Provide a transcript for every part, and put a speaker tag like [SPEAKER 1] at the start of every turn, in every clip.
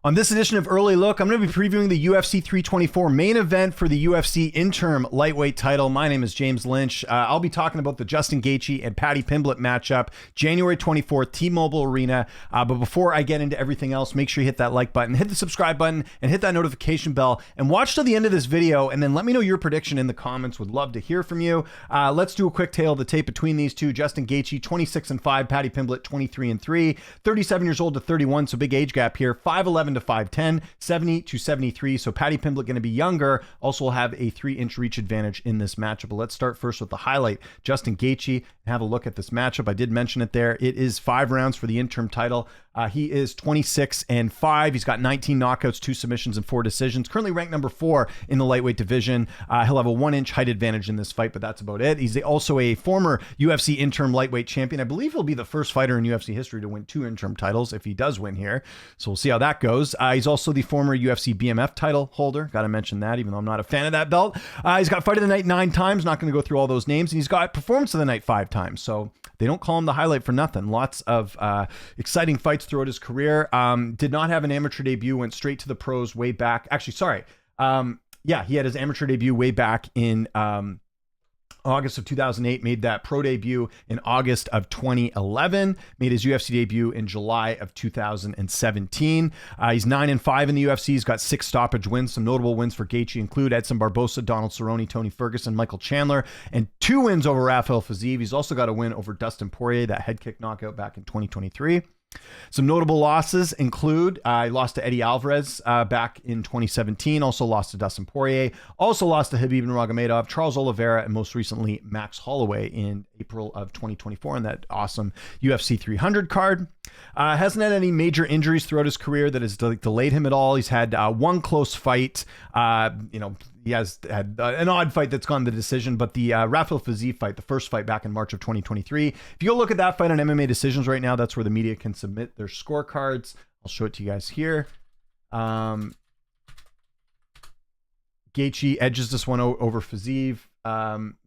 [SPEAKER 1] On this edition of Early Look, I'm going to be previewing the UFC 324 main event for the UFC interim lightweight title. My name is James Lynch. I'll be talking about the Justin Gaethje and Paddy Pimblett matchup, January 24th, T-Mobile Arena. But before I get into everything else, make sure you hit that like button, hit the subscribe button, and hit that notification bell, and watch till the end of this video, and then let me know your prediction in the comments. Would love to hear from you. Let's do a quick tale of the tape between these two. Justin Gaethje, 26-5, Paddy Pimblett, 23-3, 37 years old to 31, so big age gap here, 5'11" to 5'10", 70 to 73. So Paddy Pimblett going to be younger, also will have a 3-inch reach advantage in this matchup. But let's start first with the highlight. Justin Gaethje, and have a look at this matchup. I did mention it there. It is 5 rounds for the interim title. He is 26-5. He's got 19 knockouts, 2 submissions, and 4 decisions. Currently ranked number 4 in the lightweight division. He'll have a 1-inch height advantage in this fight, but that's about it. He's also a former UFC interim lightweight champion. I believe he'll be the first fighter in UFC history to win 2 interim titles if he does win here. So we'll see how that goes. He's also the former UFC BMF title holder. Got to mention that, even though I'm not a fan of that belt. He's got fight of the night 9 times. Not going to go through all those names. And he's got performance of the night 5 times. So they don't call him the highlight for nothing. Lots of exciting fights throughout his career. Did not have an amateur debut, went straight to the pros way back. Actually, sorry. Yeah, he had his amateur debut way back in August of 2008, made that pro debut in August of 2011, made his UFC debut in July of 2017. He's 9-5 in the UFC. He's got 6 stoppage wins. Some notable wins for Gaethje include Edson Barbosa, Donald Cerrone, Tony Ferguson, Michael Chandler, and 2 wins over Rafael Fiziev. He's also got a win over Dustin Poirier, that head kick knockout back in 2023. Some notable losses include he lost to Eddie Alvarez back in 2017, also lost to Dustin Poirier, also lost to Khabib Nurmagomedov, Charles Oliveira, and most recently Max Holloway in April of 2024 in that awesome UFC 300 card. Hasn't had any major injuries throughout his career that has delayed him at all. He's had 1 close fight. He has had an odd fight that's gone the decision, but the Rafael Fiziev fight, the first fight back in March of 2023. If you go look at that fight on MMA Decisions right now, that's where the media can submit their scorecards. I'll show it to you guys here. Gaethje edges this one over Fiziev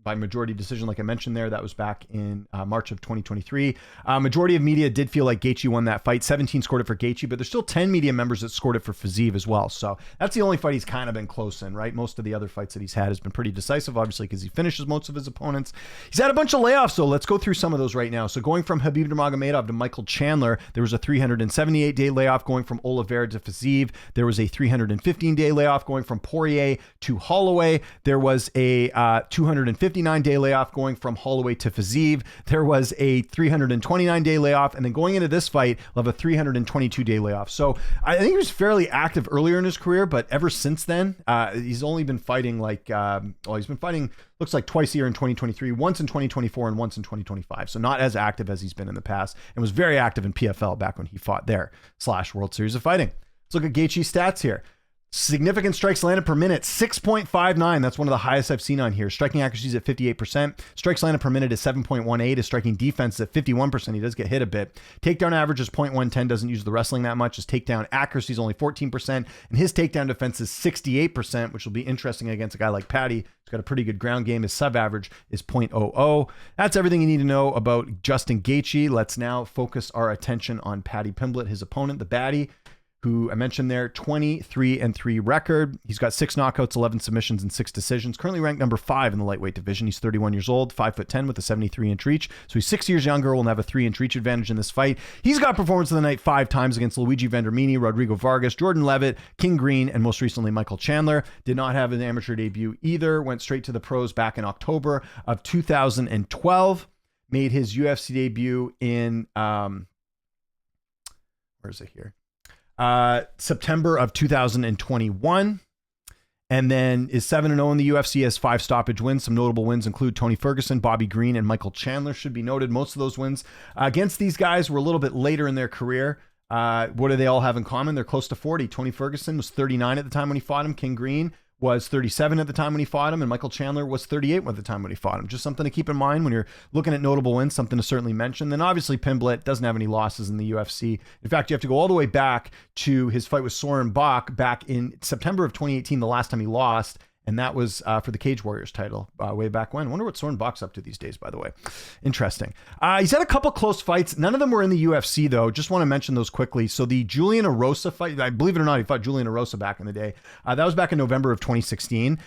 [SPEAKER 1] by majority decision, like I mentioned there. That was back in March of 2023. Majority of media did feel like Gaethje won that fight. 17 scored it for Gaethje, but there's still 10 media members that scored it for Fiziev as well. So that's the only fight he's kind of been close in, right? Most of the other fights that he's had has been pretty decisive, obviously, because he finishes most of his opponents. He's had a bunch of layoffs, though. Let's go through some of those right now. So going from Khabib Nurmagomedov to Michael Chandler, there was a 378-day layoff. Going from Oliveira to Fiziev, there was a 315-day layoff. Going from Poirier to Holloway, there was a 259-day layoff. Going from Holloway to Fiziev, there was a 329-day layoff, and then going into this fight, we'll have a 322-day layoff. So I think he was fairly active earlier in his career, but ever since then, he's only been fighting he's been fighting, looks like twice a year in 2023, once in 2024, and once in 2025. So not as active as he's been in the past, and was very active in PFL back when he fought there / World Series of Fighting. Let's look at Gaethje's stats here. Significant strikes landed per minute, 6.59. That's one of the highest I've seen on here. Striking accuracy is at 58%. Strikes landed per minute is 7.18. His striking defense is at 51%. He does get hit a bit. Takedown average is 0.110. Doesn't use the wrestling that much. His takedown accuracy is only 14%. And his takedown defense is 68%, which will be interesting against a guy like Paddy. He's got a pretty good ground game. His sub-average is 0.00. That's everything you need to know about Justin Gaethje. Let's now focus our attention on Paddy Pimblett, his opponent, the baddie, who I mentioned there, 23-3 record. He's got 6 knockouts, 11 submissions, and 6 decisions. Currently ranked number 5 in the lightweight division. He's 31 years old, 5'10", with a 73-inch reach. So he's 6 years younger, will have a 3-inch reach advantage in this fight. He's got performance of the night 5 times against Luigi Vendramini, Rodrigo Vargas, Jordan Levitt, King Green, and most recently Michael Chandler. Did not have an amateur debut either. Went straight to the pros back in October of 2012. Made his UFC debut in, where is it here? September of 2021, and then is 7-0 in the UFC, has 5 stoppage wins. Some notable wins include Tony Ferguson, Bobby Green, and Michael Chandler. Should be noted, most of those wins against these guys were a little bit later in their career. What do they all have in common? They're close to 40. Tony Ferguson was 39 at the time when he fought him. King Green was 37 at the time when he fought him, and Michael Chandler was 38 at the time when he fought him. Just something to keep in mind when you're looking at notable wins, something to certainly mention. Then obviously Pimblett doesn't have any losses in the UFC. In fact, you have to go all the way back to his fight with Soren Bach back in September of 2018, the last time he lost, And that was for the Cage Warriors title way back when. I wonder what Soren Bach's up to these days, by the way. Interesting. He's had a couple close fights. None of them were in the UFC, though. Just want to mention those quickly. So the Julian Erosa fight, I believe it or not, he fought Julian Erosa back in the day. That was back in November of 2016.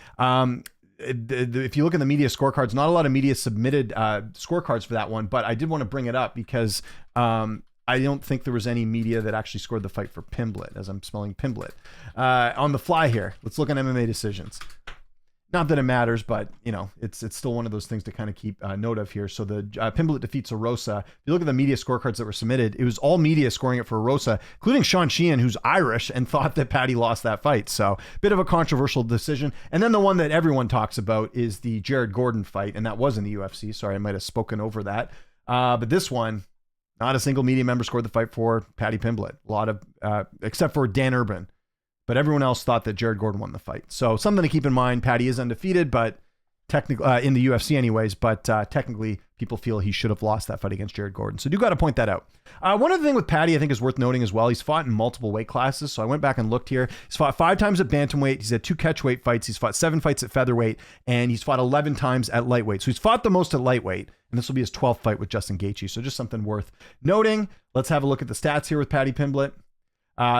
[SPEAKER 1] If you look at the media scorecards, not a lot of media submitted scorecards for that one, but I did want to bring it up because I don't think there was any media that actually scored the fight for Pimblett, as I'm spelling Pimblett. On the fly here, let's look at MMA decisions. Not that it matters, but it's still one of those things to kind of keep note of here. So the Pimblett defeats Erosa. If you look at the media scorecards that were submitted, it was all media scoring it for Erosa, including Sean Sheehan, who's Irish, and thought that Paddy lost that fight. So bit of a controversial decision. And then the one that everyone talks about is the Jared Gordon fight, and that was in the UFC. Sorry, I might have spoken over that. But this one, not a single media member scored the fight for Paddy Pimblett. A lot of, except for Dan Urban. But everyone else thought that Jared Gordon won the fight. So something to keep in mind. Paddy is undefeated, but technically in the UFC anyways, but technically people feel he should have lost that fight against Jared Gordon. So do got to point that out. One other thing with Paddy I think is worth noting as well. He's fought in multiple weight classes. So I went back and looked here. He's fought 5 times at bantamweight. He's had 2 catchweight fights. He's fought 7 fights at featherweight, and he's fought 11 times at lightweight. So he's fought the most at lightweight, and this will be his 12th fight with Justin Gaethje. So just something worth noting. Let's have a look at the stats here with Paddy Pimblett.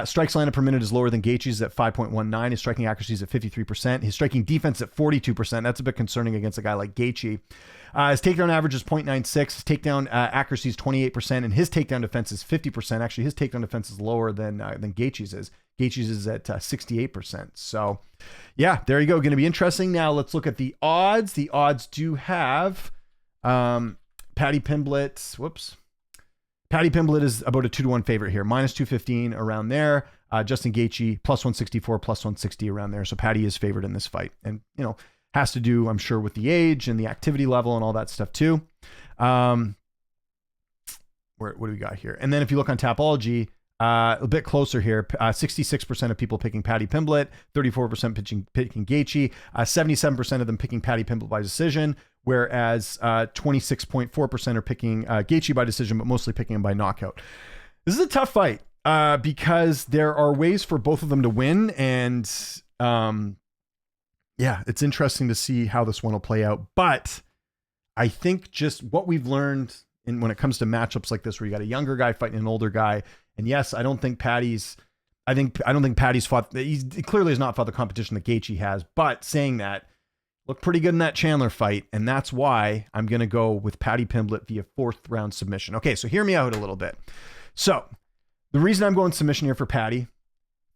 [SPEAKER 1] Strikes landed per minute is lower than Gaethje's at 5.19. His striking accuracy is at 53%. His striking defense at 42%. That's a bit concerning against a guy like Gaethje. His takedown average is 0.96. His takedown accuracy is 28%, and his takedown defense is 50%. Actually, his takedown defense is lower than Gaethje's is. Gaethje's is at 68%. So, yeah, there you go. Going to be interesting. Now, let's look at the odds. The odds do have Paddy Pimblett. Whoops. Paddy Pimblett is about a 2-1 favorite here, minus 215 around there. Justin Gaethje plus 164, plus 160 around there. So Paddy is favored in this fight, and has to do, I'm sure, with the age and the activity level and all that stuff too. What do we got here? And then if you look on Tapology, a bit closer here, 66% of people picking Paddy Pimblett, 34% picking Gaethje, 77% of them picking Paddy Pimblett by decision, whereas 26.4% are picking Gaethje by decision, but mostly picking him by knockout. This is a tough fight because there are ways for both of them to win, and it's interesting to see how this one will play out. But I think just what we've learned when it comes to matchups like this, where you got a younger guy fighting an older guy. And yes, I don't think Paddy's fought. He clearly has not fought the competition that Gaethje has. But saying that, looked pretty good in that Chandler fight, and that's why I'm going to go with Paddy Pimblett via 4th round submission. Okay, so hear me out a little bit. So the reason I'm going submission here for Paddy,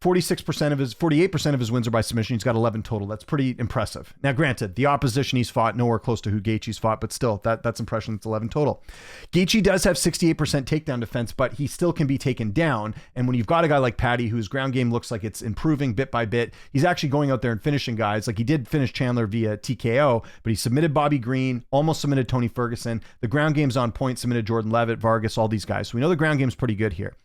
[SPEAKER 1] 48% of his wins are by submission. He's got 11 total. That's pretty impressive. Now, granted, the opposition he's fought, nowhere close to who Gaethje's fought, but still, that's impressive. It's 11 total. Gaethje does have 68% takedown defense, but he still can be taken down. And when you've got a guy like Paddy, whose ground game looks like it's improving bit by bit, he's actually going out there and finishing guys. Like he did finish Chandler via TKO, but he submitted Bobby Green, almost submitted Tony Ferguson. The ground game's on point, submitted Jordan Leavitt, Vargas, all these guys. So we know the ground game's pretty good here.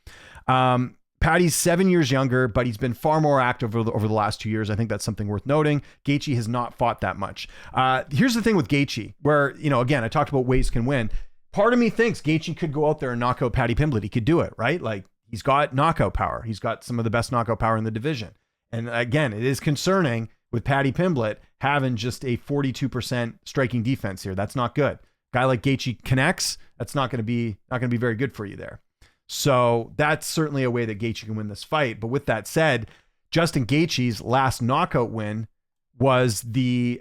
[SPEAKER 1] Paddy's 7 years younger, but he's been far more active over the last 2 years. I think that's something worth noting. Gaethje has not fought that much. Here's the thing with Gaethje, where, again, I talked about ways can win. Part of me thinks Gaethje could go out there and knock out Paddy Pimblett. He could do it, right? Like, he's got knockout power. He's got some of the best knockout power in the division. And again, it is concerning with Paddy Pimblett having just a 42% striking defense here. That's not good. Guy like Gaethje connects. That's not going to be very good for you there. So that's certainly a way that Gaethje can win this fight. But with that said, Justin Gaethje's last knockout win was the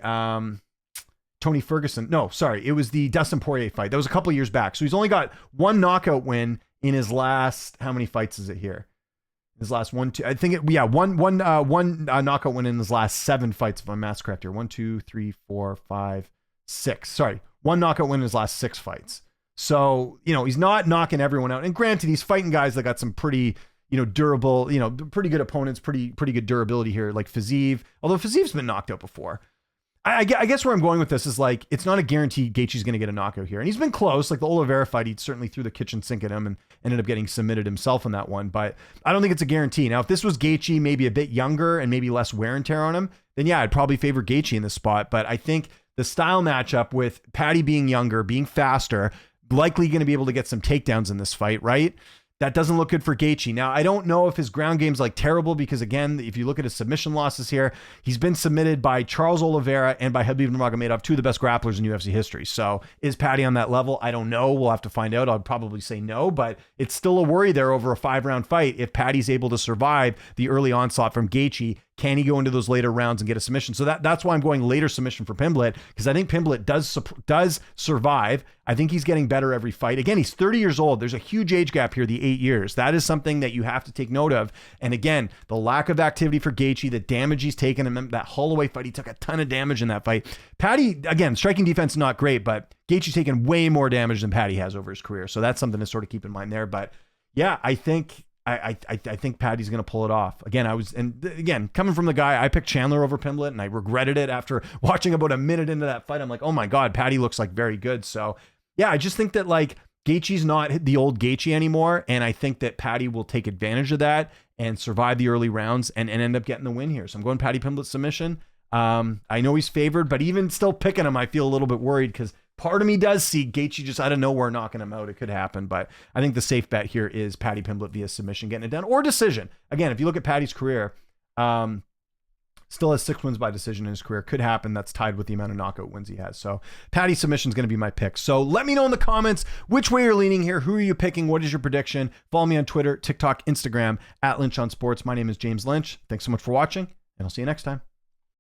[SPEAKER 1] Tony Ferguson. No, sorry. It was the Dustin Poirier fight. That was a couple years back. So he's only got one knockout win in his last, how many fights is it here? His last one, two, I think one knockout win in his last 7 fights, if my math's correct here. 1, 2, 3, 4, 5, 6. Sorry. One knockout win in his last 6 fights. So, he's not knocking everyone out. And granted, he's fighting guys that got some pretty, durable, pretty good opponents, pretty good durability here, like Fiziev. Although Fiziv's been knocked out before. I guess where I'm going with this is like, it's not a guarantee Gaethje's going to get a knockout here. And he's been close. Like the Oliveira fight, he certainly threw the kitchen sink at him and ended up getting submitted himself in that one. But I don't think it's a guarantee. Now, if this was Gaethje, maybe a bit younger and maybe less wear and tear on him, then yeah, I'd probably favor Gaethje in this spot. But I think the style matchup with Paddy being younger, being faster, likely going to be able to get some takedowns in this fight, right? that doesn't look good for Gaethje. Now, I don't know if his ground game's like terrible because, again, if you look at his submission losses here, he's been submitted by Charles Oliveira and by Khabib Nurmagomedov, two of the best grapplers in UFC history. So is Paddy on that level? I don't know. We'll have to find out. I'd probably say no, but it's still a worry there over a 5-round fight. If Paddy's able to survive the early onslaught from Gaethje, can he go into those later rounds and get a submission? So that's why I'm going later submission for Pimblett, because I think Pimblett does survive. I think he's getting better every fight. Again, he's 30 years old. There's a huge age gap here, the 8 years. That is something that you have to take note of. And again, the lack of activity for Gaethje, the damage he's taken, and that Holloway fight, he took a ton of damage in that fight. Paddy, again, striking defense not great, but Gaethje's taken way more damage than Paddy has over his career. So that's something to sort of keep in mind there. But yeah, I think Paddy's going to pull it off. Again, coming from the guy, I picked Chandler over Pimblett, and I regretted it after watching about a minute into that fight. I'm like, oh my God, Paddy looks like very good. So yeah, I just think that like Gaethje's not the old Gaethje anymore. And I think that Paddy will take advantage of that and survive the early rounds and end up getting the win here. So I'm going Paddy Pimblett submission. I know he's favored, but even still picking him, I feel a little bit worried because part of me does see Gaethje just out of nowhere knocking him out. It could happen, but I think the safe bet here is Paddy Pimblett via submission, getting it done, or decision. Again, if you look at Paddy's career, still has 6 wins by decision in his career. Could happen. That's tied with the amount of knockout wins he has. So Paddy submission is going to be my pick. So let me know in the comments which way you're leaning here. Who are you picking? What is your prediction? Follow me on Twitter, TikTok, Instagram, @Lynch on Sports. My name is James Lynch. Thanks so much for watching, and I'll see you next time.